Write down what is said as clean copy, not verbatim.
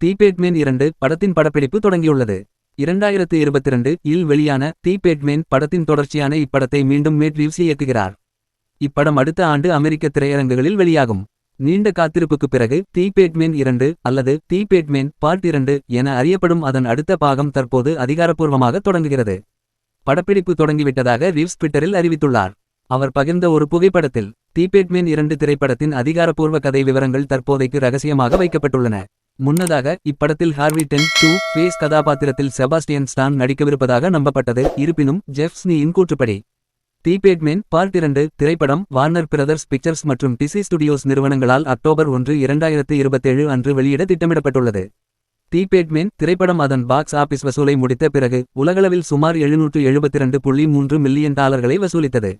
தி Batman 2 படத்தின் படப்பிடிப்பு தொடங்கியுள்ளது. 2022 இல் வெளியான தி பேட்மேன் படத்தின் தொடர்ச்சியான இப்படத்தை மீண்டும் மேட் ரீவ்ஸ் இயக்குகிறார். இப்படம் அடுத்த ஆண்டு அமெரிக்க திரையரங்குகளில் வெளியாகும். நீண்ட காத்திருப்புக்குப் பிறகு தி பேட்மேன் 2 அல்லது தி பேட்மேன் பார்ட் 2 என அறியப்படும் அதன் அடுத்த பாகம் தற்போது அதிகாரப்பூர்வமாக தொடங்குகிறது. படப்பிடிப்பு தொடங்கிவிட்டதாக ரீவ்ஸ் ட்விட்டரில் அறிவித்துள்ளார். அவர் பகிர்ந்த ஒரு புகைப்படத்தில் தி பேட்மேன் 2 திரைப்படத்தின் அதிகாரப்பூர்வ கதை விவரங்கள் தற்போதைக்கு ரகசியமாக வைக்கப்பட்டுள்ளன. முன்னதாக இப்படத்தில் ஹார்வி டென்ட் 2 ஃபேஸ் கதாபாத்திரத்தில் செபாஸ்டியன் ஸ்டான் நடிக்கவிருப்பதாக நம்பப்பட்டது. இருப்பினும் ஜெஃப் ஸ்னீயின் கூற்றுப்படி தி பேட்மேன் பார்ட் 2 திரைப்படம் வார்னர் பிரதர்ஸ் பிக்சர்ஸ் மற்றும் டிசி ஸ்டுடியோஸ் நிறுவனங்களால் அக்டோபர் 1, 2027 அன்று வெளியிட திட்டமிடப்பட்டுள்ளது. தி பேட்மேன் திரைப்படம் அதன் பாக்ஸ் ஆபீஸ் வசூலை முடித்த பிறகு உலகளவில் சுமார் $772.3 மில்லியன் வசூலித்தது.